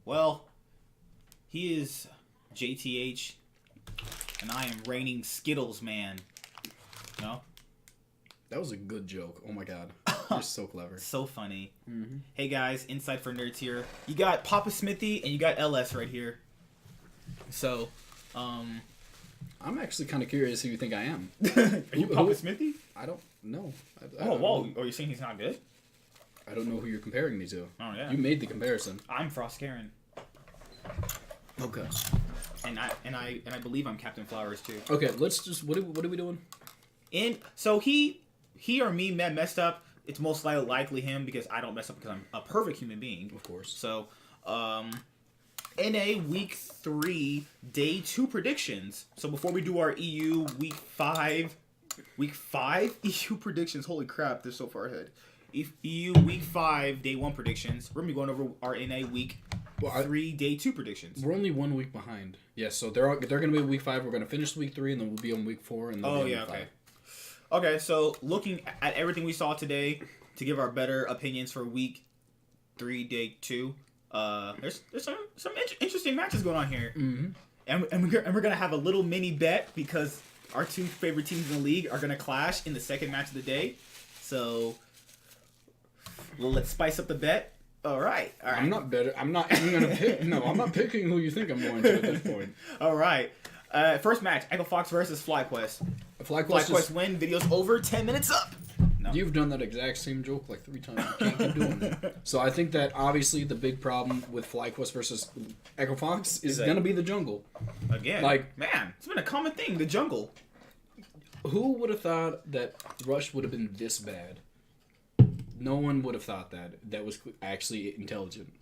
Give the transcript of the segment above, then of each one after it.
Well, he is JTH, and I am reigning Skittles man. No? That was a good joke. Oh my god. You're so clever. So funny. Mm-hmm. Hey guys, Inside for Nerds here. You got Papa Smithy and you got LS right here. So, I'm actually kind of curious who you think I am. Are you Papa Smithy? I don't know. Oh, whoa. Oh, you're saying he's not good? I don't know who you're comparing me to. Oh, yeah. You made the comparison. I'm Frost Karen. Okay. And I believe I'm Captain Flowers too. Okay, let's just what are we doing? So he or me messed up. It's most likely him because I don't mess up because I'm a perfect human being. Of course. So, NA Week 3 Day 2 predictions. So before we do our EU Week 5 EU predictions. Holy crap, they're so far ahead. EU Week 5 Day 1 predictions. We're gonna be going over our NA Week 3 Day 2 predictions. We're only 1 week behind. Yes, so they're gonna be week 5. We're gonna finish week 3, and then we'll be on week 4, and then we'll be on week 5. Okay, so looking at everything we saw today to give our better opinions for week 3, day 2, there's some interesting matches going on here. Mm-hmm. And we're going to have a little mini bet because our two favorite teams in the league are going to clash in the second match of the day. So, let's spice up the bet. All right. I'm not better. I'm not even going to pick. No, I'm not picking who you think I'm going to at this point. All right. First match, Echo Fox versus FlyQuest. FlyQuest win. Video's over. 10 minutes up. No. You've done that exact same joke like 3 times. You can't keep doing it. So I think that obviously the big problem with FlyQuest versus Echo Fox is going to be the jungle. Again. Man, it's been a common thing, the jungle. Who would have thought that Rush would have been this bad? No one would have thought that. That was actually intelligent.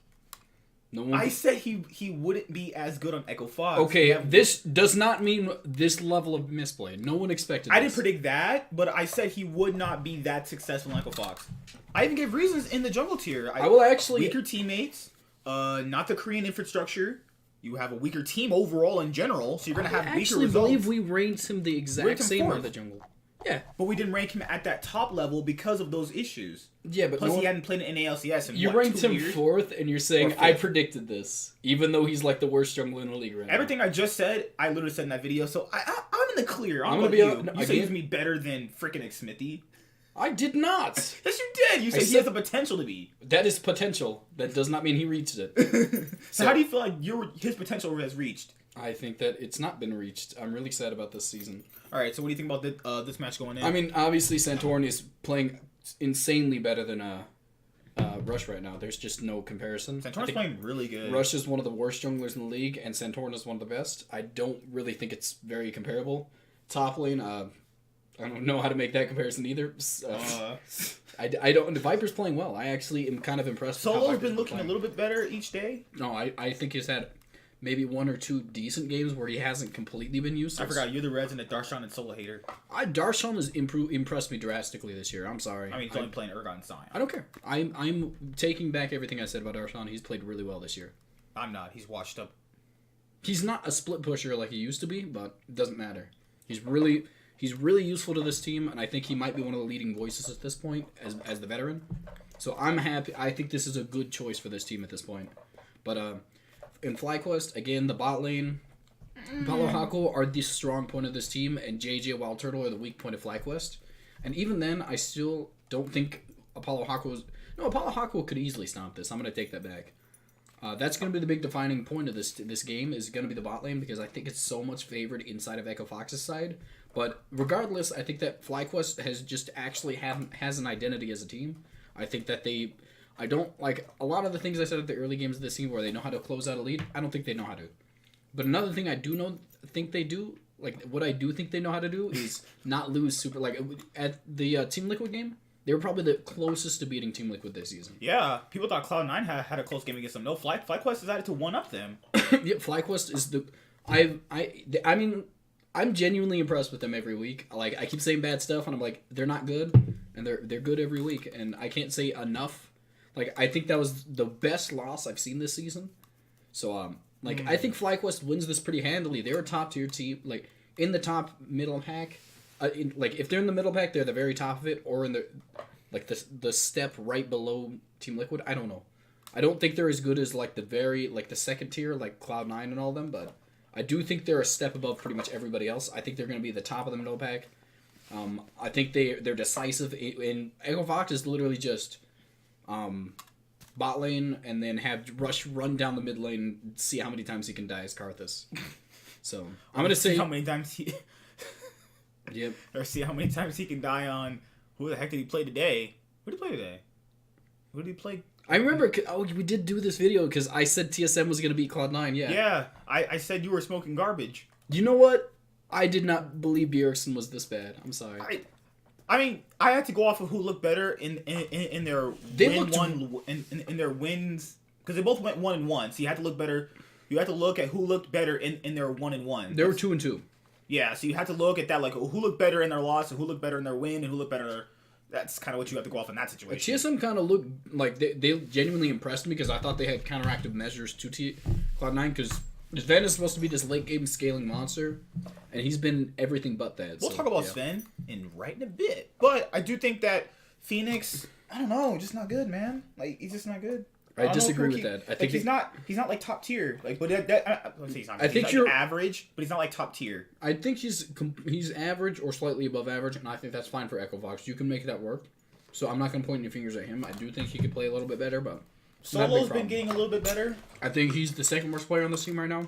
No one. I said he wouldn't be as good on Echo Fox. Okay, this does not mean this level of misplay. No one expected this. I didn't predict that, but I said he would not be that successful on Echo Fox. I even gave reasons in the jungle tier. I will actually... Weaker teammates, not the Korean infrastructure. You have a weaker team overall in general, so you're going to have weaker results. I actually believe we ranked him the exact same on the jungle. Yeah. But we didn't rank him at that top level because of those issues. Yeah, but plus he hadn't played in LCS in you ranked him 4th, and you're saying I predicted this, even though he's like the worst jungler in the league right now. Everything I just said, I literally said in that video, so I'm in the clear. I'm gonna be you. You said he's me better than freaking Smithy. I did not. Yes, you did. You said he has the potential to be. That is potential. That does not mean he reached it. So how do you feel like his potential has reached? I think that it's not been reached. I'm really sad about this season. All right, so what do you think about this match going in? I mean, obviously Santorin is playing insanely better than Rush right now. There's just no comparison. Santorin's playing really good. Rush is one of the worst junglers in the league, and Santorin is one of the best. I don't really think it's very comparable. Top lane, I don't know how to make that comparison either. I don't. The Viper's playing well. I actually am kind of impressed. Solo's been looking a little bit better each day. No, I think he's had maybe 1 or 2 decent games where he hasn't completely been useless. I forgot you're the Reds and the Darshan and Solo hater. Darshan has impressed me drastically this year. I'm sorry. I mean, he's only playing Urgot and Sion. I don't care. I'm taking back everything I said about Darshan. He's played really well this year. I'm not. He's washed up. He's not a split pusher like he used to be, but it doesn't matter. He's really useful to this team, and I think he might be one of the leading voices at this point as the veteran. So I'm happy. I think this is a good choice for this team at this point. But in FlyQuest, again, the bot lane, Apollo Hako are the strong point of this team, and JJ Wild Turtle are the weak point of FlyQuest. And even then, I still don't think Apollo Hako could easily stomp this. I'm going to take that back. That's going to be the big defining point of this game is going to be the bot lane, because I think it's so much favored inside of Echo Fox's side. But regardless, I think that FlyQuest has just actually has an identity as a team. I think that I don't like a lot of the things I said at the early games of this season where they know how to close out a lead. I don't think they know how to. But another thing I think they do, like what I do think they know how to do is not lose super. Like at the Team Liquid game, they were probably the closest to beating Team Liquid this season. Yeah, people thought Cloud9 had a close game against them. No, FlyQuest decided to one-up them. Yeah, FlyQuest is the. I mean, I'm genuinely impressed with them every week. Like I keep saying bad stuff, and I'm like, they're not good, and they're good every week, and I can't say enough. Like I think that was the best loss I've seen this season. So I think FlyQuest wins this pretty handily. They're a top tier team, like in the top middle pack. If they're in the middle pack, they're the very top of it, or in the step right below Team Liquid. I don't know. I don't think they're as good as like the second tier, like Cloud9 and all them, but I do think they're a step above pretty much everybody else. I think they're going to be the top of the middle pack. I think they're decisive. And Echo Fox is literally just bot lane and then have Rush run down the mid lane and see how many times he can die as Karthus. So I'm gonna say how many times he. Yep. Or see how many times he can die on. Who the heck did he play today? Who did he play today? Who did he play? I remember. Oh, we did do this video because I said TSM was gonna beat Cloud9. Yeah. Yeah. I said you were smoking garbage. You know what? I did not believe Bjergsen was this bad. I'm sorry. I mean, I had to go off of who looked better in their in their wins because they both went 1-1. So you had to look better. You had to look at who looked better in their 1-1. They were 2-2. Yeah, so you had to look at that, like who looked better in their loss, and who looked better in their win, and who looked better. That's kind of what you have to go off in that situation. TSM kind of looked like they genuinely impressed me because I thought they had counteractive measures to Cloud9 because Sven is supposed to be this late game scaling monster, and he's been everything but that. We'll talk about Sven in a bit, but I do think that Phoenix, I don't know, just not good, man. Like he's just not good. I disagree with that. I think he's not like top tier. Like, but let's say he's not. I think he's you're average, but he's not like top tier. I think he's average or slightly above average, and I think that's fine for Echo Fox. You can make that work. So I'm not gonna point any fingers at him. I do think he could play a little bit better, but Solo's been getting a little bit better. I think he's the second worst player on this team right now.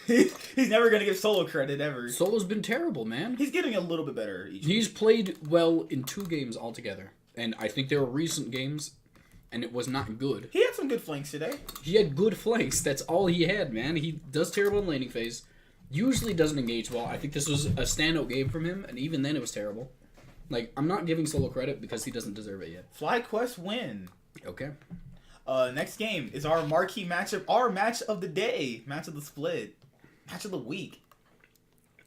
He's never gonna give Solo credit ever. Solo's been terrible, man. He's getting a little bit better. He's played well in 2 games altogether, and I think they were recent games. And it was not good. He had some good flanks today. He had good flanks. That's all he had, man. He does terrible in laning phase. Usually doesn't engage well. I think this was a standout game from him, and even then it was terrible. Like, I'm not giving Solo credit because he doesn't deserve it yet. FlyQuest win. Okay. Next game is our marquee matchup. Our match of the day. Match of the split. Match of the week.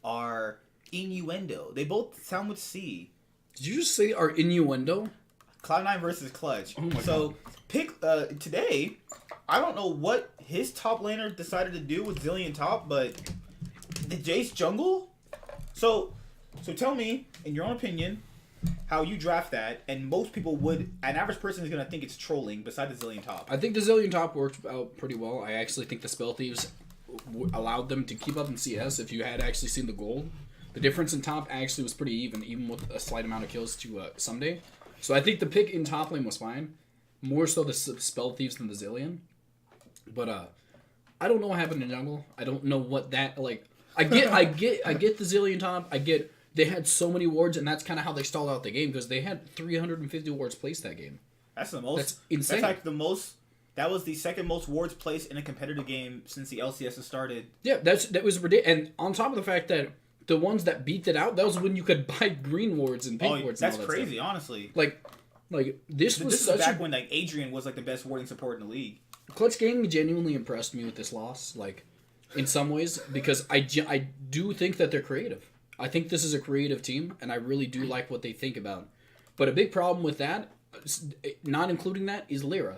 Our Innuendo. They both sound with C. Did you just say our Innuendo? Cloud9 versus Clutch. Oh my so God. pick today. I don't know what his top laner decided to do with Zillion top, but the Jace jungle. So tell me, in your own opinion, how you draft that. And most people would, an average person is gonna think it's trolling. Besides the Zillion top, I think the Zillion top worked out pretty well. I actually think the Spell Thieves allowed them to keep up in CS. If you had actually seen the gold, the difference in top actually was pretty even with a slight amount of kills to Someday. So I think the pick in top lane was fine. More so the Spell Thieves than the Zillion. But I don't know what happened in jungle. I don't know what that like. I get the Zillion top. I get they had so many wards, and that's kind of how they stalled out the game because they had 350 wards placed that game. That's the most. That's insane. That's like the most. That was the second most wards placed in a competitive game since the LCS has started. Yeah, that was ridiculous. And on top of the fact that the ones that beat it out, that was when you could buy green wards and pink wards. That's and all that crazy, stuff. honestly. Like this was such back when like Adrian was like the best warding support in the league. Clutch Gaming genuinely impressed me with this loss, like in some ways, because I do think that they're creative. I think this is a creative team, and I really do like what they think about. But a big problem with that, not including that, is Lyra.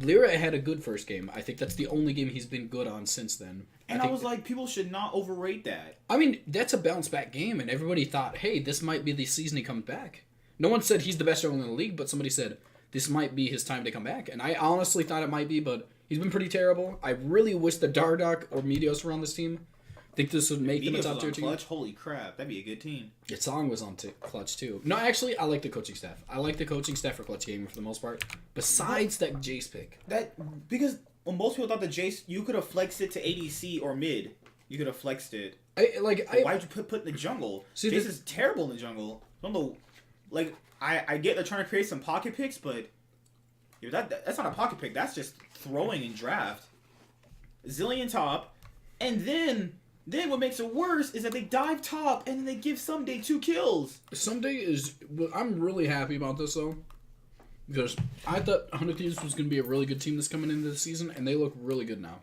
Lyra had a good first game. I think that's the only game he's been good on since then. And I was like, people should not overrate that. I mean, that's a bounce back game, and everybody thought, hey, this might be the season he comes back. No one said he's the best jungler in the league, but somebody said this might be his time to come back. And I honestly thought it might be, but he's been pretty terrible. I really wish the Dardoch or Meteos were on this team. I think this would make them a top tier team. Clutch? Holy crap, that'd be a good team. Song was on Clutch too. No, actually, I like the coaching staff. I like the coaching staff for Clutch Gaming for the most part. Besides that Jace pick. Because when most people thought the Jace, you could have flexed it to ADC or mid. You could have flexed it. Why'd you put in the jungle? Jace is terrible in the jungle. I don't know. Like, I get they're trying to create some pocket picks, but that's not a pocket pick. That's just throwing in draft. Zillion top, and then what makes it worse is that they dive top and then they give Someday 2 kills. Someday is... I'm really happy about this, though. Because I thought 100 Thieves was going to be a really good team that's coming into the season, and they look really good now.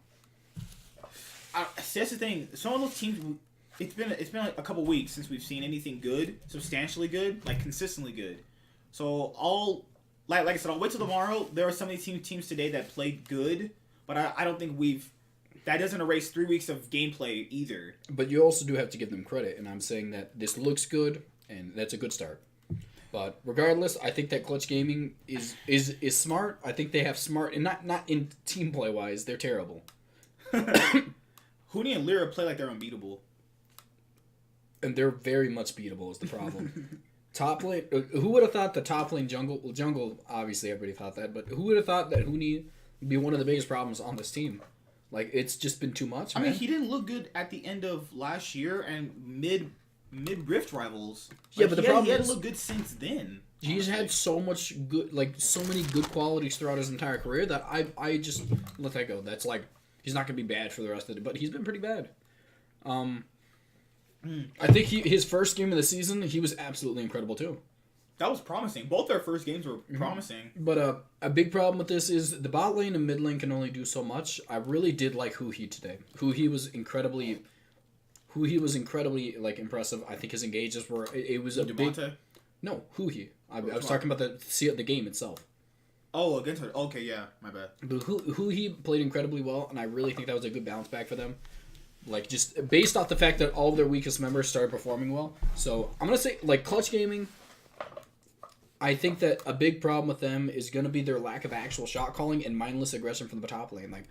That's the thing. Some of those teams... It's been like a couple weeks since we've seen anything good, substantially good, like consistently good. So like I said, I'll wait till tomorrow. There are some of these teams today that played good, but I don't think that doesn't erase 3 weeks of gameplay either. But you also do have to give them credit, and I'm saying that this looks good, and that's a good start. But regardless, I think that Clutch Gaming is smart. I think they have smart, and not in team play wise, they're terrible. Huni and Lyra play like they're unbeatable. And they're very much beatable is the problem. Top lane, who would have thought the top lane jungle, obviously everybody thought that, but who would have thought that Huni would be one of the biggest problems on this team? Like, it's just been too much, man. I mean, he didn't look good at the end of last year and mid Rift Rivals. Yeah, but the problem he is... hadn't looked good since then. He's had so much good, like, so many good qualities throughout his entire career that I just let that go. That's like, he's not going to be bad for the rest of it, but he's been pretty bad. I think his first game of the season, he was absolutely incredible too. That was promising. Both their first games were promising. But a big problem with this is the bot lane and mid lane can only do so much. I really did like Huhi today. Huhi was incredibly like impressive. I think his engages were. It was a Devontae? big. No, Huhi. I was talking about the game itself. Oh, against her. Okay, yeah, my bad. But Huhi played incredibly well, and I really think that was a good bounce back for them. Like, just based off the fact that all of their weakest members started performing well. So, I'm going to say, like, Clutch Gaming, I think that a big problem with them is going to be their lack of actual shot calling and mindless aggression from the top lane. Like,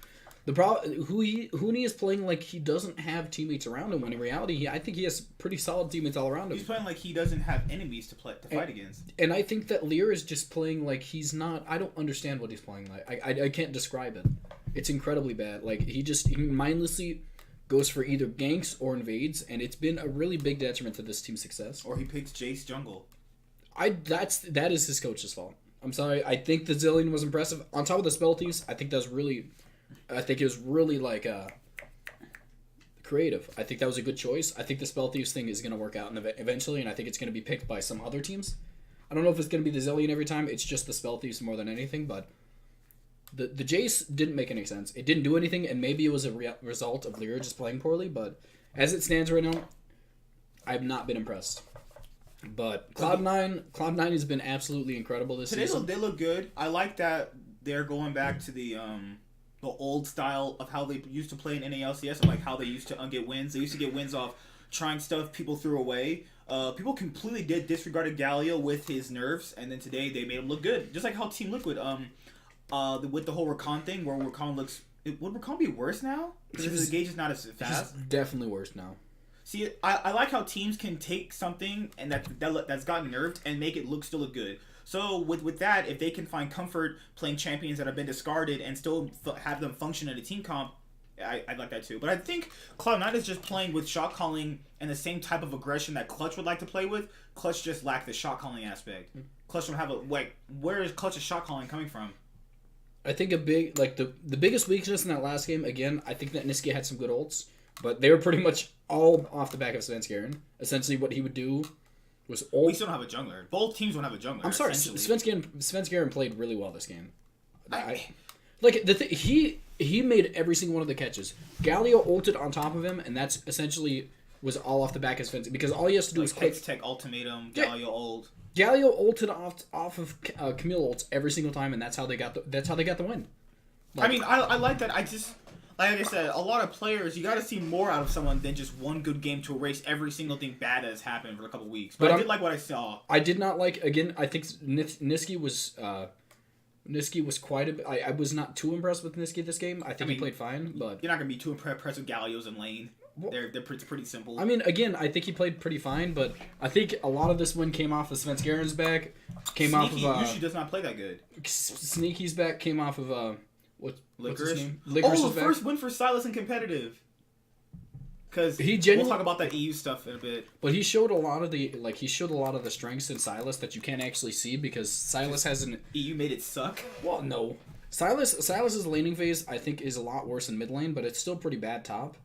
the problem, Huni is playing like he doesn't have teammates around him, when in reality, I think he has pretty solid teammates all around him. He's playing like he doesn't have enemies to fight against. And I think that Lear is just playing like he's not, I don't understand what he's playing like. I can't describe it. It's incredibly bad. Like, he mindlessly goes for either ganks or invades, and it's been a really big detriment to this team's success. Or he picks Jace jungle. That is his coach's fault. I'm sorry. I think the Zillion was impressive. On top of the spell thieves, I think it was really like creative. I think that was a good choice. I think the spell thieves thing is going to work out eventually, and I think it's going to be picked by some other teams. I don't know if it's going to be the Zillion every time. It's just the spell thieves more than anything, but the Jace didn't make any sense. It didn't do anything, and maybe it was a result of Lyra just playing poorly, but as it stands right now, I've not been impressed. But Cloud9 has been absolutely incredible this season. They look good. I like that they're going back to the old style of how they used to play in NALCS, like how they used to get wins. They used to get wins off trying stuff people threw away. People completely disregarded Galio with his nerfs, and then today they made him look good. Just like how Team Liquid with the whole Rakan thing, where Rakan looks... Would Rakan be worse now? Because his gauge is not as fast? He's definitely worse now. See, I like how teams can take something and that's gotten nerfed and make it still look good. So with that, if they can find comfort playing champions that have been discarded and still have them function in a team comp, I'd like that too. But I think Cloud9 is just playing with shot calling and the same type of aggression that Clutch would like to play with. Clutch just lacked the shot calling aspect. Clutch don't have where is Clutch's shot calling coming from? I think the biggest weakness in that last game, again, I think that Niski had some good ults, but they were pretty much all off the back of Svenskeren. Essentially, what he would do was ult. We still don't have a jungler. Both teams don't have a jungler. I'm sorry, Svenskeren played really well this game. He made every single one of the catches. Galio ulted on top of him, and that's essentially was all off the back of Svenskeren, because all he has to do is quick tech ultimatum, Galio ult. Galio ulted off of Camille ults every single time, and that's how they got the win. I mean, I like that. I just, like I said, a lot of players, you got to see more out of someone than just one good game to erase every single thing bad that has happened for a couple weeks. But I did like what I saw. I did not like, again, I think Niski was quite a bit. I was not too impressed with Niski this game. I think he played fine, but you're not going to be too impressed with Galio's in lane. They're pretty simple. I mean, again, I think he played pretty fine, but I think a lot of this win came off of Svenskeren's back. Sneaky usually does not play that good. Sneaky's back came off of what's his name? The first win for Silas in competitive. Because we'll talk about that EU stuff in a bit. But he showed a lot of the strengths in Silas that you can't actually see, because Silas has an EU made it suck. Well, no, Silas's laning phase I think is a lot worse in mid lane, but it's still pretty bad top.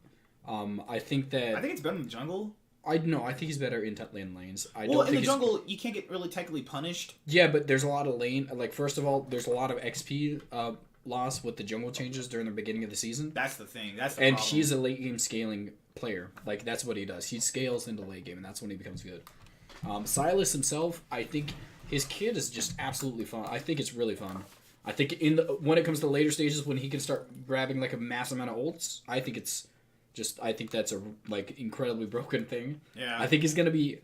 I think it's better in the jungle. I think he's better in lane lanes. In the jungle, you can't get really technically punished. Yeah, but there's a lot of lane. Like, first of all, there's a lot of XP loss with the jungle changes during the beginning of the season. That's the thing. That's the problem. And he's a late game scaling player. Like, that's what he does. He scales into late game, and that's when he becomes good. Silas himself, I think his kid is just absolutely fun. I think it's really fun. I think when it comes to later stages, when he can start grabbing like a mass amount of ults, I think that's a incredibly broken thing. Yeah. I think he's gonna be.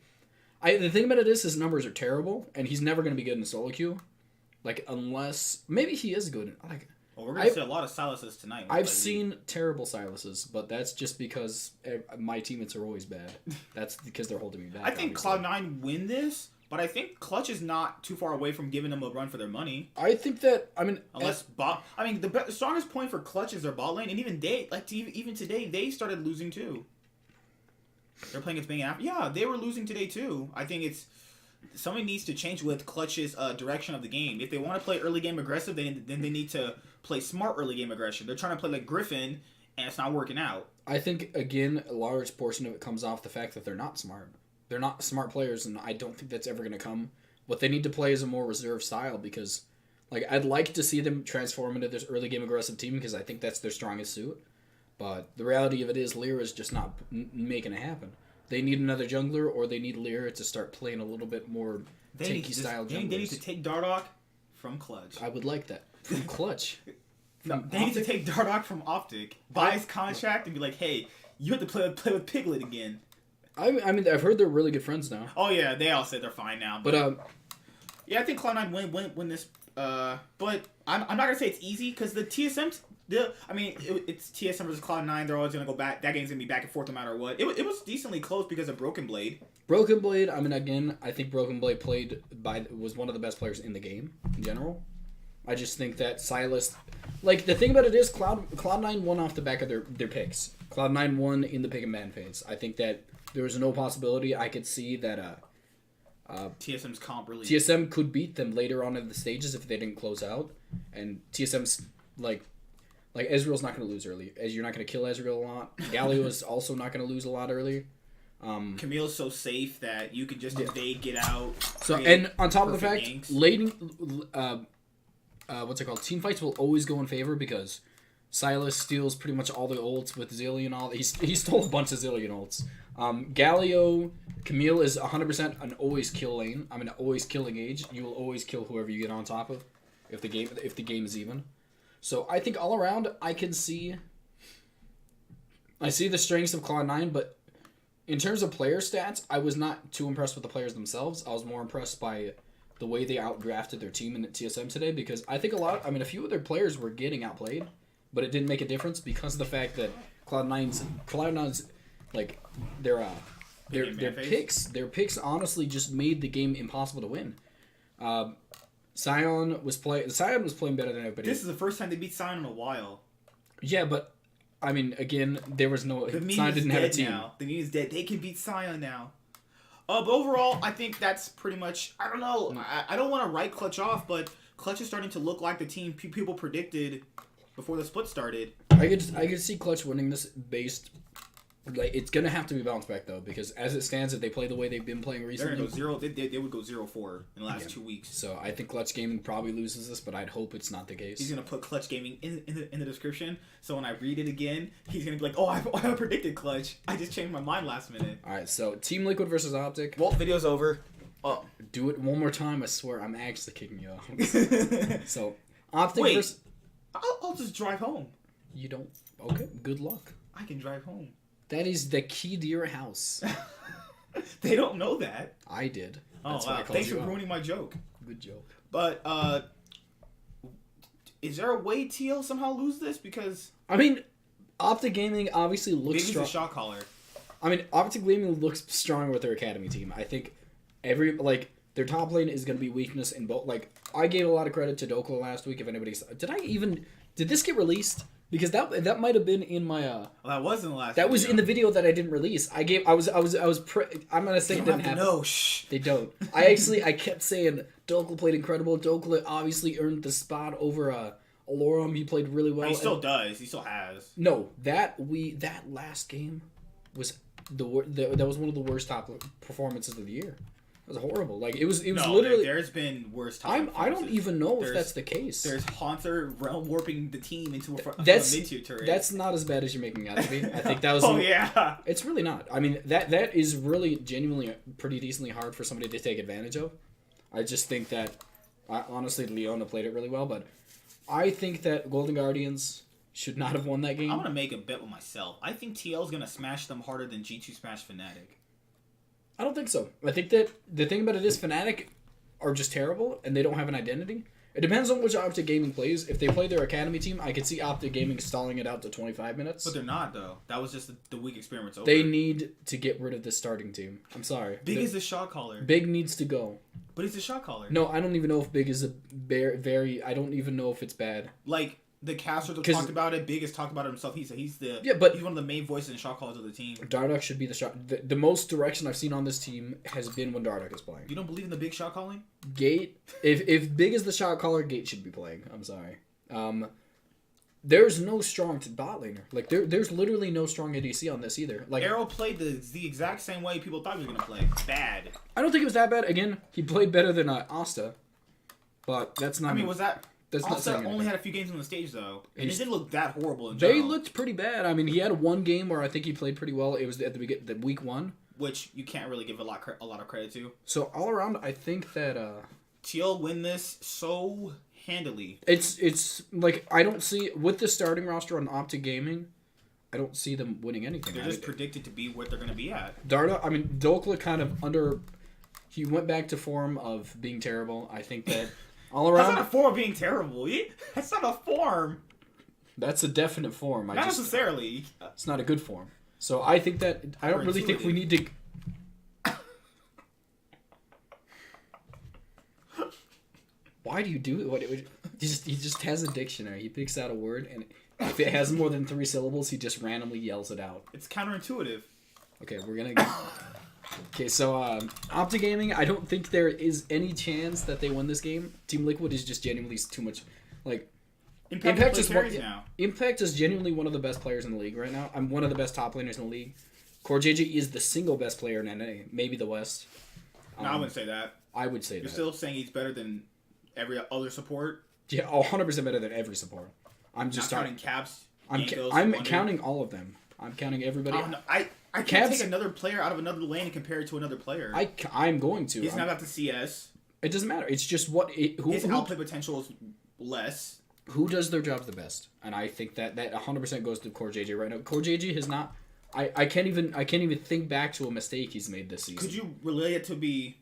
The thing about it is his numbers are terrible, and he's never going to be good in the solo queue. Like, unless... Maybe he is good. Like, well, we're going to see a lot of Silases tonight. I've seen terrible Silases, but that's just because my teammates are always bad. That's because they're holding me back. I think Cloud9 win this, but I think Clutch is not too far away from giving them a run for their money. I think that... Unless bot... the strongest point for Clutch is their bot lane, and even even today, they started losing too. They're playing against Bang after. Yeah, they were losing today too. I think it's... Something needs to change with Clutch's direction of the game. If they want to play early game aggressive, then they need to play smart early game aggression. They're trying to play like Griffin, and it's not working out. I think, again, a large portion of it comes off the fact that they're not smart. They're not smart players, and I don't think that's ever going to come. What they need to play is a more reserved style, because like I'd like to see them transform into this early game aggressive team, because I think that's their strongest suit. But the reality of it is Lyra's just not making it happen. They need another jungler, or they need Lyra to start playing a little bit more tanky style junglers. They need to take Dardoch from Clutch. I would like that. From Clutch. They need to take Dardoch from Optic, buy his contract, and be like, hey, you have to play with Piglet again. I mean, I've heard they're really good friends now. Oh yeah, they all said they're fine now. But yeah, I think Cloud9 win this. But I'm not gonna say it's easy, because the TSM. It's TSM versus Cloud9. They're always gonna go back. That game's gonna be back and forth no matter what. It was decently close because of Broken Blade. Broken Blade. Again, I think Broken Blade was one of the best players in the game in general. I just think that Silas, like the thing about it is Cloud9 won off the back of their picks. Cloud9 won in the pick and ban phase. I think that there was no possibility I could see that TSM's comp really. TSM could beat them later on in the stages if they didn't close out, and TSM's like Ezreal's not going to lose early. As you're not going to kill Ezreal a lot. Galio is also not going to lose a lot early. Camille's so safe that you can just evade, get out. So and on top of the fact, team fights will always go in favor because Silas steals pretty much all the ults with Zillion. He stole a bunch of Zillion ults. Galio, Camille is 100% an always kill lane. Always killing age. You will always kill whoever you get on top of, if the game is even. So I think all around I see the strengths of Cloud9, but in terms of player stats, I was not too impressed with the players themselves. I was more impressed by the way they outdrafted their team in the TSM today, because I think a few of their players were getting outplayed, but it didn't make a difference because of the fact that Cloud9's like their picks honestly just made the game impossible to win. Sion was playing better than everybody. This is the first time they beat Sion in a while. Yeah, but again, there was no Sion didn't have a team. Now. The meme is dead. They can beat Sion now. But overall, I think that's pretty much. I don't know. I don't want to write Clutch off, but Clutch is starting to look like the team people predicted before the split started. I could see Clutch winning this based. Like, it's gonna have to be bounced back though, because as it stands, if they play the way they've been playing recently, they're gonna go 0. They would go 0-4 in the last 2 weeks. So I think Clutch Gaming probably loses this, but I'd hope it's not the case. He's gonna put Clutch Gaming in the description, so when I read it again, he's gonna be like, "Oh, I predicted Clutch. I just changed my mind last minute." All right, so Team Liquid versus Optic. Well, video's over. Oh, do it one more time. I swear, I'm actually kicking you out. So Optic versus. I'll just drive home. You don't. Okay. Good luck. I can drive home. That is the key to your house. They don't know that. I did. That's wow. Thanks for ruining my joke. Good joke. But, is there a way TL somehow lose this? Because... Optic Gaming obviously looks strong. He's a shot caller. Optic Gaming looks stronger with their academy team. I think their top lane is going to be weakness in both. I gave a lot of credit to Dokla last week. If anybody... Did this get released? Because that might have been in my that wasn't the last. That was in the video that I didn't release. I'm gonna say it didn't happen. No, shh. They don't. I kept saying Dokla played incredible. Dokla obviously earned the spot over Alorum. He played really well. He still does. He still has. No, that last game was that was one of the worst top performances of the year. It was horrible. It was literally. There's been worse times. I don't even know if that's the case. There's Haunter realm warping the team into a mid-tier turret. That's not as bad as you're making out to be. I think that was. Yeah. It's really not. That is really genuinely pretty decently hard for somebody to take advantage of. I just think that, honestly, Leona played it really well, but I think that Golden Guardians should not have won that game. I'm gonna make a bet with myself. I think TL is gonna smash them harder than G2 smashed Fnatic. I don't think so. I think that the thing about it is Fnatic are just terrible, and they don't have an identity. It depends on which Optic Gaming plays. If they play their academy team, I could see Optic Gaming stalling it out to 25 minutes. But they're not, though. That was just the week experiment's over. They need to get rid of the starting team. I'm sorry. Big is the shot caller. Big needs to go. But he's a shot caller. No, I don't even know if Big is a very... I don't even know if it's bad. Like, the casters have talked about it. Big has talked about it himself. He's one of the main voices and shot callers of the team. Dardoch should be the shot... The most direction I've seen on this team has been when Dardoch is playing. You don't believe in the Big shot calling? Gate... If Big is the shot caller, Gate should be playing. I'm sorry. There's no strong bot laner. Like, there's literally no strong ADC on this either. Like, Arrow played the exact same way people thought he was going to play. Bad. I don't think it was that bad. Again, he played better than Asta. But that's not... I mean, was that... That's not Asta saying only anything. had a few games on the stage, though. And it didn't look that horrible in They general. looked pretty bad. I mean, he had one game where I think he played pretty well. It was at the week 1. Which you can't really give a lot of credit to. So, all around, I think that... Teal win this so handily. It's like, I don't see... With the starting roster on Optic Gaming, I don't see them winning anything. They're just predicted to be what they're going to be at. Dokla kind of he went back to form of being terrible. I think that all around... That's not a form of being terrible. That's not a form. That's a definite form. Not necessarily. It's not a good form. So I think that... I don't really think we need to... Why do you do it? He just has a dictionary. He picks out a word, and if it has more than 3 syllables, he just randomly yells it out. It's counterintuitive. Okay, we're gonna... Okay, so Optic Gaming, I don't think there is any chance that they win this game. Team Liquid is just genuinely too much... Like, Impact is genuinely one of the best players in the league right now. I'm one of the best top laners in the league. CoreJJ is the single best player in NA, maybe the West. No, I wouldn't say that. I would say that. You're still saying he's better than every other support? Yeah, 100% better than every support. I'm just counting Caps. I'm counting all of them. I'm counting everybody. I can't take another player out of another lane and compare it to another player. I'm going to. He's not got the CS. It doesn't matter. It's just his outplay potential is less. Who does their jobs the best? And I think that 100% goes to CoreJJ right now. CoreJJ has not... I can't even think back to a mistake he's made this season. Could you relate it to be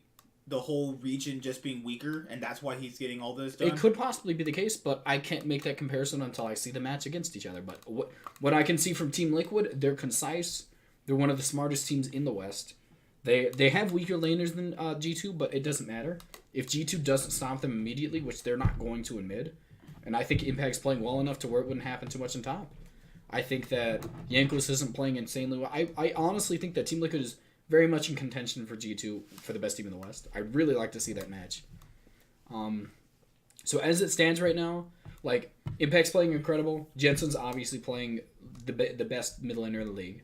the whole region just being weaker, and that's why he's getting all this done? It could possibly be the case, but I can't make that comparison until I see the match against each other. But what I can see from Team Liquid, they're concise. They're one of the smartest teams in the West. They have weaker laners than G2, but it doesn't matter. If G2 doesn't stop them immediately, which they're not going to in mid, and I think Impact's playing well enough to where it wouldn't happen too much on top. I think that Yankees isn't playing insanely well. I honestly think that Team Liquid is very much in contention for G2 for the best team in the West. I'd really like to see that match. So as it stands right now, like, Impact's playing incredible. Jensen's obviously playing the best mid laner in the league.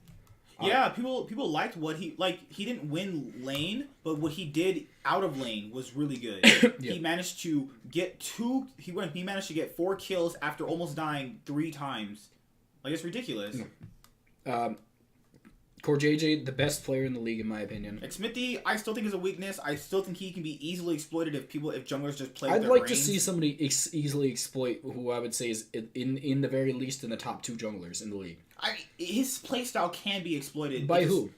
Yeah, people liked what he didn't win lane, but what he did out of lane was really good. Yep. He managed to get 4 kills after almost dying 3 times. Like, it's ridiculous. CoreJJ, the best player in the league in my opinion. And Smithy, I still think is a weakness. I still think he can be easily exploited if junglers just play. I'd like to see somebody easily exploit who I would say is in the very least in the top 2 junglers in the league. His playstyle can be exploited by who?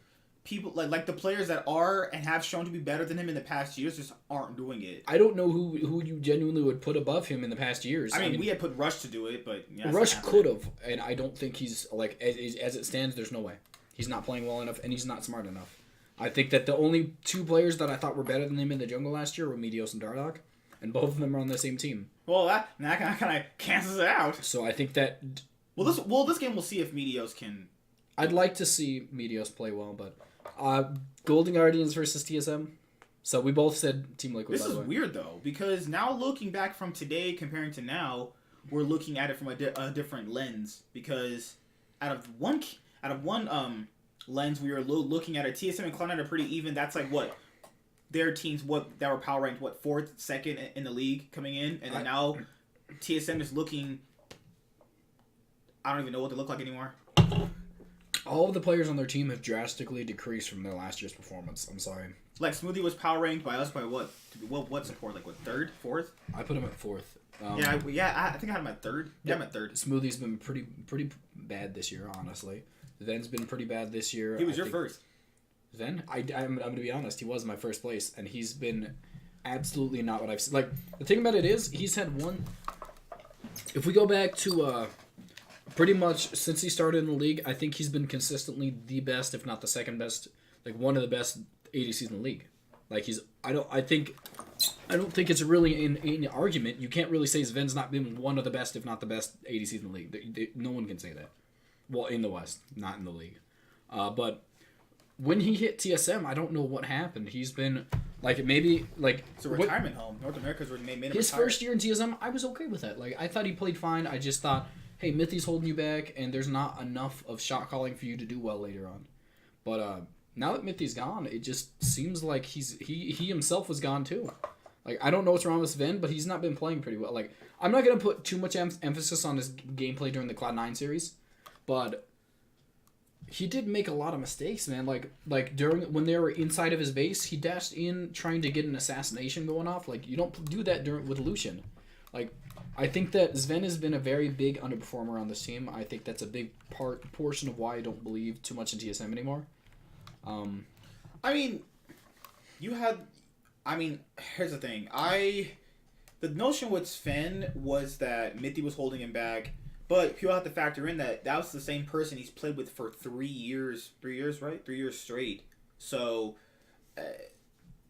People like the players that are and have shown to be better than him in the past years just aren't doing it. I don't know who you genuinely would put above him in the past years. I mean we had put Rush to do it, but yeah, Rush could have, and I don't think he's like as it stands. There's no way. He's not playing well enough, and he's not smart enough. I think that the only 2 players that I thought were better than him in the jungle last year were Meteos and Dardoch, and both of them are on the same team. Well, that kind of cancels it out. So I think that... This game we'll see if Meteos can... I'd like to see Meteos play well, but... Golden Guardians versus TSM. So we both said Team Liquid, This is weird, though, because now looking back from today comparing to now, we're looking at it from a different lens, because out of one lens, we were looking at it. TSM and Cloud9 are pretty even. That's like what their teams that were power ranked 4th, 2nd in the league coming in, and then now TSM is looking. I don't even know what they look like anymore. All of the players on their team have drastically decreased from their last year's performance. I'm sorry. Like Smoothie was power ranked by us by what? What support? Like what? 3rd, 4th? I put him at 4th. I think I had him at 3rd. Yeah, I'm at 3rd. Smoothie's been pretty bad this year, honestly. Ven's been pretty bad this year. He was your first. Then I'm going to be honest. He was my first place, and he's been absolutely not what I've seen. Like, the thing about it is, he's had one. If we go back to pretty much since he started in the league, I think he's been consistently the best, if not the second best, like one of the best ADCs in the league. Like I don't think it's really in argument. You can't really say Sven's not been one of the best, if not the best ADCs in the league. No one can say that. Well, in the West, not in the league. But when he hit TSM, I don't know what happened. He's been like maybe like it's a retirement home. North America's made him his retire. first year in TSM. I was okay with that. Like I thought he played fine. I just thought, hey, Mithy's holding you back, and there's not enough of shot calling for you to do well later on. But now that Mithy's gone, it just seems like he himself was gone too. Like I don't know what's wrong with Sven, but he's not been playing pretty well. Like I'm not gonna put too much emphasis on his gameplay during the Cloud9 series, but he did make a lot of mistakes, man. Like during when they were inside of his base, he dashed in trying to get an assassination going off. Like you don't do that with Lucian. Like I think that Sven has been a very big underperformer on this team. I think that's a big portion of why I don't believe too much in TSM anymore. I mean, here's the thing. The notion with Sven was that Mithy was holding him back, but people have to factor in that was the same person he's played with for 3 years. 3 years, right? 3 years straight. So,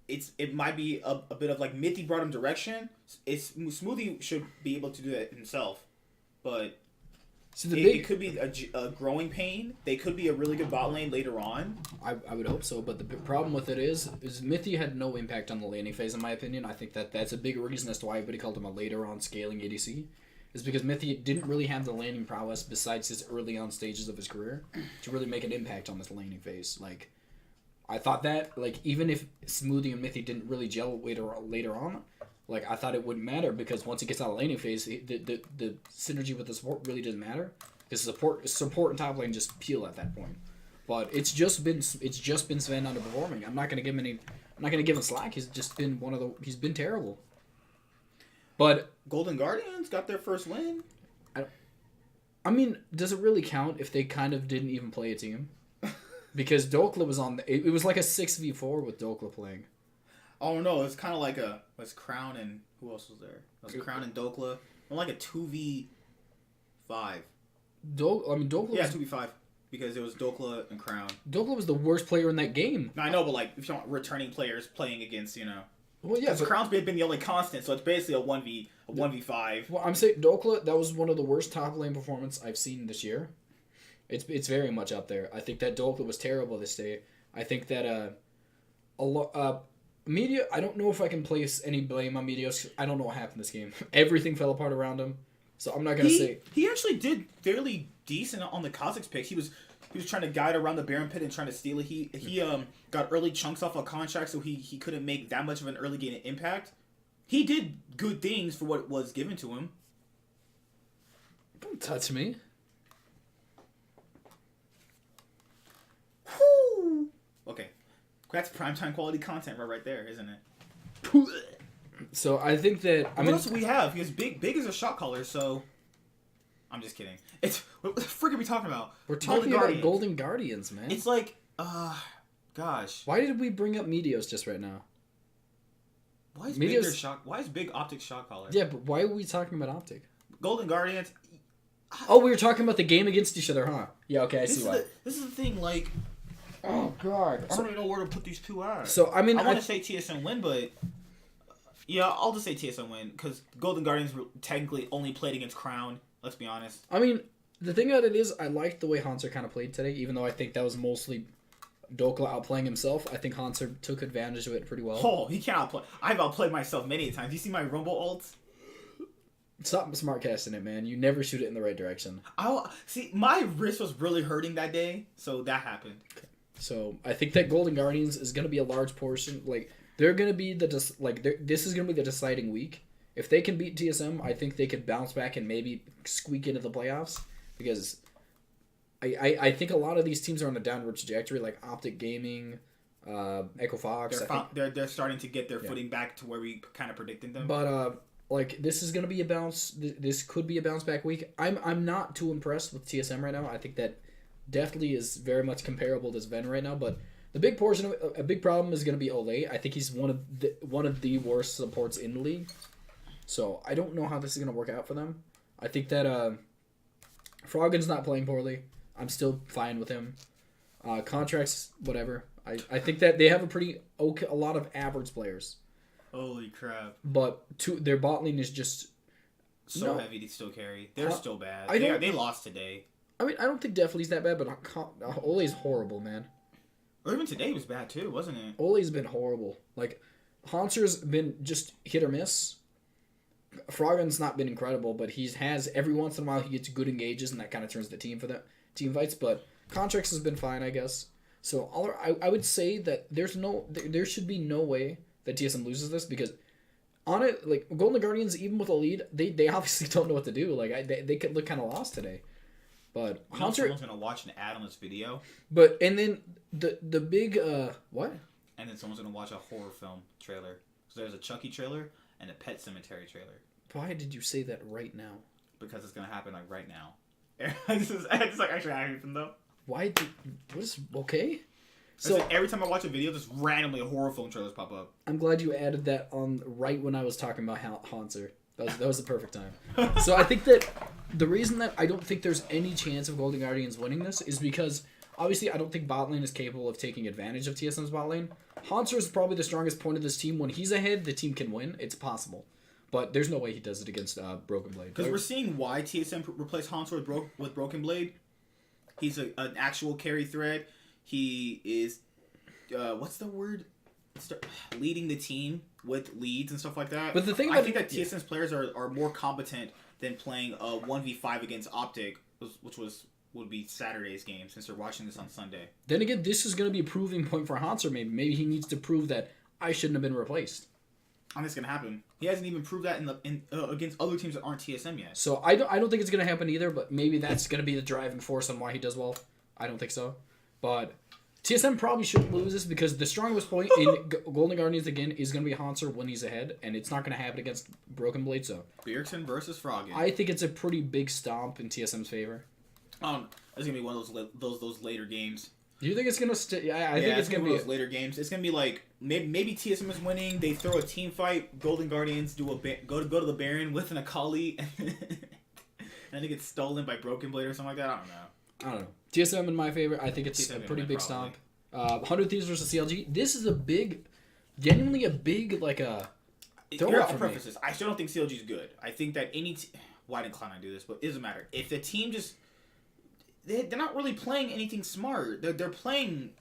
it might be a bit of like Mithy brought him direction. Smoothie should be able to do that himself, but it could be a growing pain. They could be a really good bot lane later on. I would hope so, but the problem with it is Mithy had no impact on the laning phase, in my opinion. I think that's a big reason as to why everybody called him a later on scaling ADC. Is because Mithy didn't really have the laning prowess besides his early on stages of his career to really make an impact on this laning phase. Like, I thought that, like, even if Smoothie and Mithy didn't really gel later on, like, I thought it wouldn't matter because once he gets out of laning phase, the synergy with the support really doesn't matter because support and top lane just peel at that point. But it's just been Sven underperforming. I'm not gonna give him slack. He's just been he's been terrible. But Golden Guardians got their first win. I mean, does it really count if they kind of didn't even play a team? Because Dokla was on it was like a 6v4 with Dokla playing. Oh no, it's kind of like was Crown and who else was there? It was Crown and Dokla. Like a 2v5. Dokla. Yeah, 2v5 because it was Dokla and Crown. Dokla was the worst player in that game. No, I know, but like if you want returning players playing against, Well, yeah, Crown's been the only constant, so it's basically a 1v5. Well, I'm saying Dokla, that was one of the worst top lane performance I've seen this year. It's very much up there. I think that Dokla was terrible this day. I think that Media, I don't know if I can place any blame on Meteos. I don't know what happened this game. Everything fell apart around him. So I'm not going to say... He actually did fairly decent on the Kha'Zix picks. He was trying to guide around the Baron Pit and trying to steal it. He got early chunks off a contract, so he couldn't make that much of an early game impact. He did good things for what was given to him. Don't touch me. Whew. Okay. That's primetime quality content right there, isn't it? So I think that... What else do we have? He was big is a shot caller, so... I'm just kidding. What the frick are we talking about? We're talking about Golden Guardians, man. It's like, gosh. Why did we bring up Meteos just right now? Why is Big Optic shot caller? Yeah, but why are we talking about Optic? Golden Guardians... Oh, we were talking about the game against each other, huh? Yeah, okay, I see why. This is the thing, like... Oh, God. I don't even know where to put these two at. So, I mean... I want to say TSM win, but... Yeah, I'll just say TSM win, because Golden Guardians technically only played against Crown, let's be honest. I mean, the thing about it is, I liked the way Hanser kind of played today, even though I think that was mostly Dokla outplaying himself. I think Hanser took advantage of it pretty well. Oh, he can't outplay. I've outplayed myself many times. You see my Rumble ults? Stop smart casting it, man. You never shoot it in the right direction. See, my wrist was really hurting that day, so that happened. Okay. So, I think that Golden Guardians is going to be a large portion. Like, they're going to be this is going to be the deciding week. If they can beat TSM, I think they could bounce back and maybe squeak into the playoffs. Because I think a lot of these teams are on a downward trajectory, like Optic Gaming, Echo Fox. They're starting to get their footing back to where we kind of predicted them. But like this is going to be a bounce. This could be a bounce back week. I'm not too impressed with TSM right now. I think that definitely is very much comparable to Sven right now. But The big portion of a big problem is going to be Olay. I think he's one of the worst supports in the league. So I don't know how this is going to work out for them. I think that Froggen's not playing poorly. I'm still fine with him. Contracts, whatever. I think that they have a lot of average players. Holy crap! But their bot lane is just so heavy to still carry. They're still bad. They lost today. I mean, I don't think Deathly's that bad, but Ole's horrible, man. Or even today was bad too, wasn't it? Ole's been horrible. Like, Haunter's been just hit or miss. Froggen's not been incredible, but he has every once in a while he gets good engages, and that kind of turns the team for the team fights. But Contracts has been fine, I guess. So I would say that there should be no way that TSM loses this, because on it, like, Golden Guardians, even with a lead, they obviously don't know what to do. Like, they could look kind of lost today. But Haunter, someone's gonna watch an ad on this video. And then the big what? And then someone's gonna watch a horror film trailer. So there's a Chucky trailer and a Pet Cemetery trailer. Why did you say that right now? Because it's gonna happen like right now. It's like actually happening though. What is okay? So like every time I watch a video, just randomly horror film trailers pop up. I'm glad you added that on right when I was talking about Haunter. That was the perfect time. So I think that the reason that I don't think there's any chance of Golden Guardians winning this is because obviously I don't think bot lane is capable of taking advantage of TSM's bot lane. Haunter is probably the strongest point of this team. When he's ahead, the team can win. It's possible. But there's no way he does it against Broken Blade. Because we're seeing why TSM replaced Haunter with Broken Blade. He's an actual carry threat. He is, what's the word? Leading the team with leads and stuff like that. But the thing I think that TSM's players are more competent than playing a 1v5 against Optic, which would be Saturday's game, since they're watching this on Sunday. Then again, this is going to be a proving point for Haunter. Maybe he needs to prove that I shouldn't have been replaced. I think it's gonna happen. He hasn't even proved that against other teams that aren't TSM yet. So I don't think it's gonna happen either. But maybe that's gonna be the driving force on why he does well. I don't think so. But TSM probably shouldn't lose this, because the strongest point in Golden Guardians again is gonna be Haunter when he's ahead, and it's not gonna happen against Broken Blade. So Bjergsen versus Froggen. I think it's a pretty big stomp in TSM's favor. It's gonna be one of those later games. Do you think it's gonna stay? Yeah, I think it's gonna be one of those later games. It's gonna be like maybe TSM is winning. They throw a team fight. Golden Guardians go to the Baron with an Akali, and then it gets stolen by Broken Blade or something like that. I don't know. TSM in my favor. I think it's a pretty big stomp. 100 Thieves versus CLG. This is genuinely a big like a. Here, I'll preface this. I still don't think CLG is good. I think that why didn't Cloud9 do this? But it doesn't matter. If the team just they're not really playing anything smart. They're playing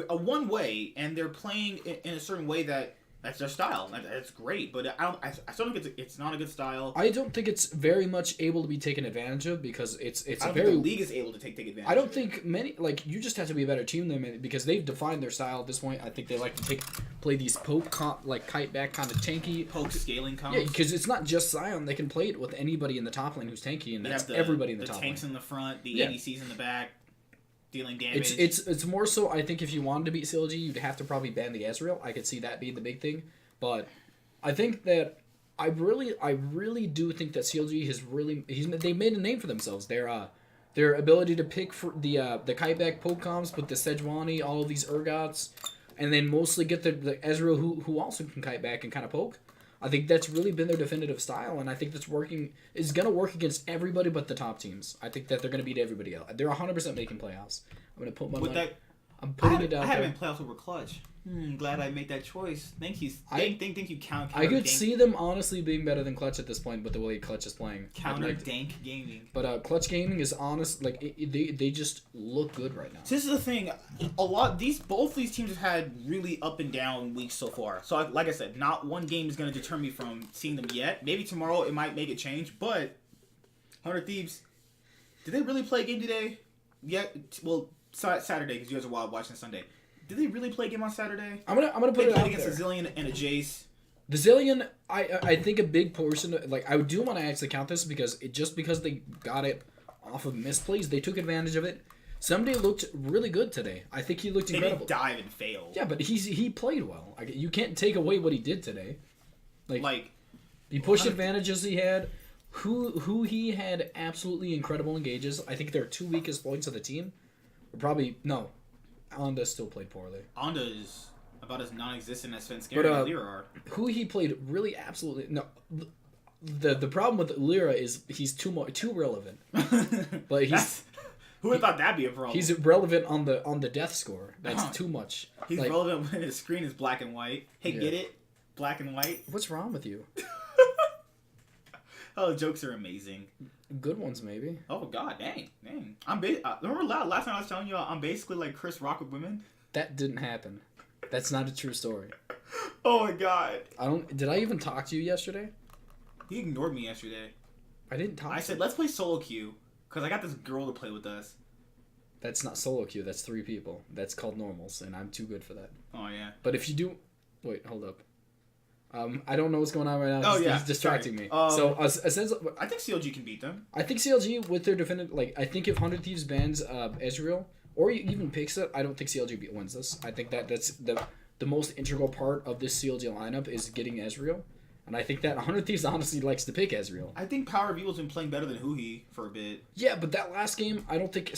a one way, and they're playing in a certain way that's their style. That's great, but I still think it's not a good style. I don't think it's very much able to be taken advantage of, because it's I don't think the league is able to take advantage. I don't think many, like, you just have to be a better team than them, because they've defined their style at this point. I think they like to play these poke like kite back kind of tanky poke scaling comps. Yeah, because it's not just Sion. They can play it with anybody in the top lane who's tanky, and that's everybody in the top lane. The tanks in the front, the ADCs in the back, dealing damage. It's more so. I think if you wanted to beat CLG, you'd have to probably ban the Ezreal. I could see that being the big thing. But I think that I really do think that CLG they made a name for themselves. Their ability to pick for the kiteback poke comps with the Sejuani, all of these Urgots, and then mostly get the Ezreal who also can kite back and kind of poke. I think that's really been their definitive style, and I think that's working. It's gonna work against everybody but the top teams. I think that they're gonna beat everybody else. They're 100% making playoffs. I'm gonna put my money. I'm putting it out there. I haven't been playoffs over Clutch. Glad I made that choice. Thank you. Thank you, Count. I could see them honestly being better than Clutch at this point, with the way Clutch is playing. Counter Dank Gaming. But Clutch Gaming is honest. Like they just look good right now. So this is the thing. Both these teams have had really up and down weeks so far. So like I said, not one game is going to deter me from seeing them yet. Maybe tomorrow it might make a change. But 100 Thieves, did they really play a game today? Yeah. Well, Saturday, because you guys are watching Sunday. Did they really play a game on Saturday? I'm gonna put it out against the Zillion and a Jace. The Zillion, I think a big portion, like, I do want to actually count this, because because they got it off of misplays, they took advantage of it. Somebody looked really good today. I think he looked incredible. They didn't dive and fail. Yeah, but he played well. You can't take away what he did today. Like he pushed advantages he had. Who he had absolutely incredible engages. I think their two weakest points of the team. Probably no. Onda still played poorly. Onda is about as non-existent as Svenskeren But, and Lyra are. Who he played really absolutely no. The problem with Lyra is he's too relevant. But Who would have thought that'd be a problem? He's relevant on the death score. That's too much. He's relevant when his screen is black and white. Hey, get it? Black and white. What's wrong with you? Oh, the jokes are amazing. Good ones, maybe. Oh God, dang. Remember last time I was telling you I'm basically like Chris Rock with women. That didn't happen. That's not a true story. Oh my God. Did I even talk to you yesterday? He ignored me yesterday. I didn't talk. I said let's play solo queue because I got this girl to play with us. That's not solo queue. That's 3 people. That's called normals, and I'm too good for that. Oh yeah. But if you do, wait, hold up. I don't know what's going on right now. He's distracting me. So I think CLG can beat them. I think CLG with their defendant, I think if 100 Thieves bans Ezreal or even picks it, I don't think CLG wins this. I think that's the most integral part of this CLG lineup is getting Ezreal. And I think that 100 Thieves honestly likes to pick Ezreal. I think Power of Evil's been playing better than Huhi for a bit. Yeah, but that last game, I don't think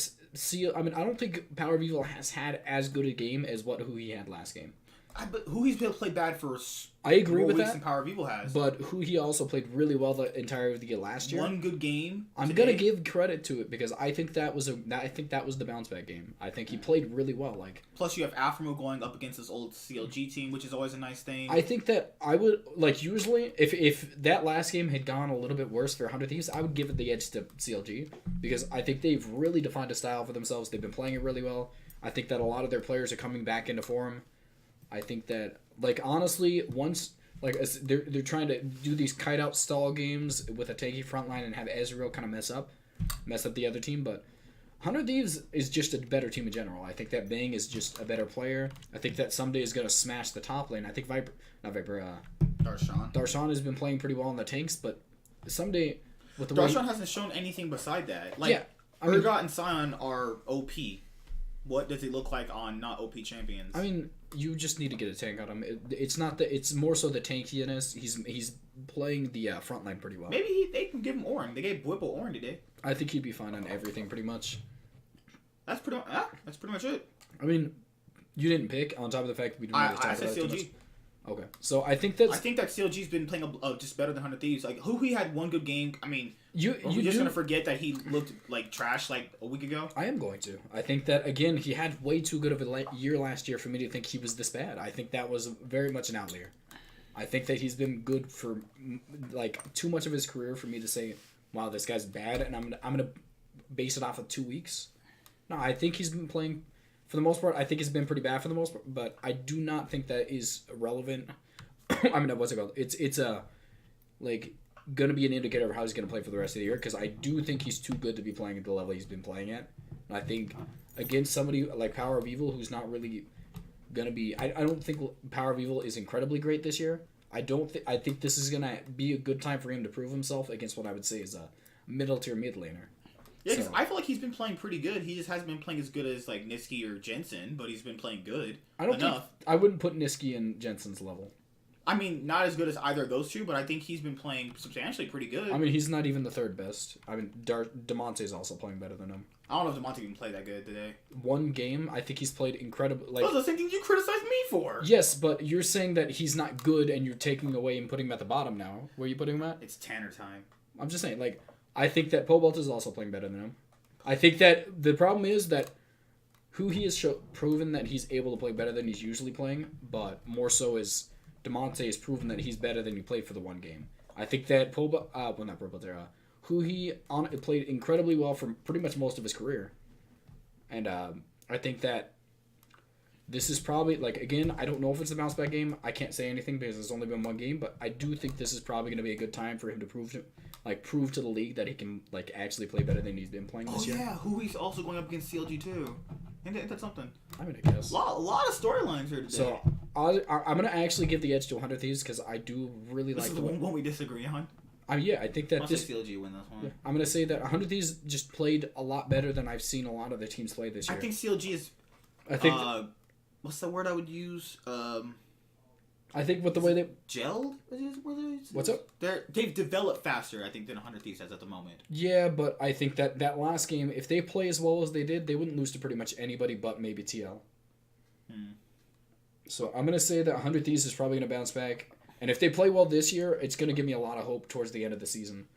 I don't think Power of Evil has had as good a game as what Huhi had last game. But Huhi's played bad for I agree with weeks that. than Power of Evil has. But Huhi also played really well the entire of the year last year. One good game. I'm gonna give credit to it because I think that was the bounce back game. I think he played really well. Plus you have Aframo going up against this old CLG team, which is always a nice thing. I think that I would usually if that last game had gone a little bit worse for 100 Thieves, I would give it the edge to CLG because I think they've really defined a style for themselves. They've been playing it really well. I think that a lot of their players are coming back into form. I think that honestly once they're trying to do these kite out stall games with a tanky front line and have Ezreal kind of mess up the other team, but 100 Thieves is just a better team in general. I think that Bang is just a better player. I think that someday is going to smash the top lane. I think Darshan has been playing pretty well in the tanks, but someday with the Darshan hasn't shown anything beside that. Urgot and Sion are OP. What does it look like on not OP champions? I mean, you just need to get a tank on him. It's not that. It's more so the tankiness. He's playing the front line pretty well. Maybe they can give him Ornn. They gave Whipple Ornn today. I think he'd be fine on everything pretty much. That's pretty much it. I mean, you didn't pick on top of the fact that we didn't really talk I said about it too CLG. much. Okay, so I think that CLG's been playing just better than 100 Thieves. He had one good game. I mean, you're just gonna forget that he looked like trash a week ago. I am going to. I think that again, he had way too good of a year last year for me to think he was this bad. I think that was very much an outlier. I think that he's been good for too much of his career for me to say, "Wow, this guy's bad," and I'm gonna base it off of 2 weeks. No, I think he's been playing. For the most part, I think it's been pretty bad for the most part, but I do not think that is relevant. I mean, what's it called? It's gonna be an indicator of how he's gonna play for the rest of the year because I do think he's too good to be playing at the level he's been playing at. And I think against somebody like Power of Evil, who's not really gonna be, I don't think Power of Evil is incredibly great this year. I think this is gonna be a good time for him to prove himself against what I would say is a middle tier mid laner. Yeah, because I feel like he's been playing pretty good. He just hasn't been playing as good as Niski or Jensen, but he's been playing good. I wouldn't put Niski in Jensen's level. I mean, not as good as either of those two, but I think he's been playing substantially pretty good. I mean, he's not even the third best. I mean, Demonte is also playing better than him. I don't know if Demonte even played that good today. One game, I think he's played incredible. Those are the same things you criticized me for. Yes, but you're saying that he's not good, and you're taking away and putting him at the bottom now. Where are you putting him at? It's Tanner time. I'm just saying, I think that Pobalt is also playing better than him. I think that the problem is that he has proven that he's able to play better than he's usually playing, but more so is Demonte has proven that he's better than he played for the one game. I think that he played incredibly well for pretty much most of his career. And I think that this is probably, again, I don't know if it's a bounce back game. I can't say anything because it's only been one game, but I do think this is probably going to be a good time for him to prove to the league that he can actually play better than he's been playing this year. Oh yeah, he's also going up against CLG too. Ain't that something? I mean, I guess. A lot of storylines here today. So I'm going to actually give the edge to 100 Thieves because I do really this like is the one we disagree on. I think that I'll say CLG win this one. Yeah, I'm going to say that 100 Thieves just played a lot better than I've seen a lot of the teams play this year. I think CLG is... what's the word I would use? I think with the way they... Gelled? What's up? They've developed faster, I think, than 100 Thieves has at the moment. Yeah, but I think that last game, if they play as well as they did, they wouldn't lose to pretty much anybody but maybe TL. So I'm gonna say that 100 Thieves is probably gonna bounce back, and if they play well this year, it's gonna give me a lot of hope towards the end of the season.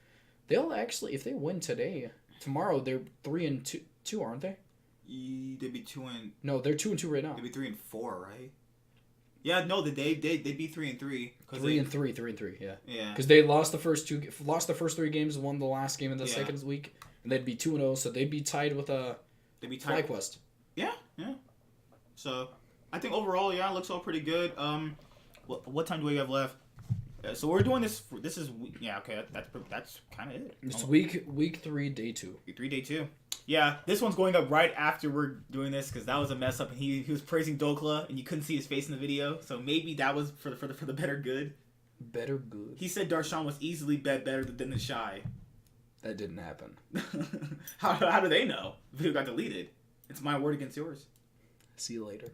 They'll actually, if they win tomorrow they're 3-2, aren't they? They'd be 2 and. No, they're 2-2 right now. They'd be 3 and 4, right? Yeah, no, they'd be 3 and 3. 3 and 3, yeah. Yeah. Because they lost the first 3 games, won the last game in the second week, and they'd be 2-0, so they'd be tied with They'd be tied. FlyQuest. Yeah. So, I think overall, it looks all pretty good. What time do we have left? So we're doing this. This is okay. That's kind of it. It's week 3, day 2. Week 3, day 2. Yeah, this one's going up right after we're doing this because that was a mess up, and he was praising Dokla, and you couldn't see his face in the video. So maybe that was for the better good. Better good. He said Darshan was easily better than the Shy. That didn't happen. How do they know? The video got deleted. It's my word against yours. See you later.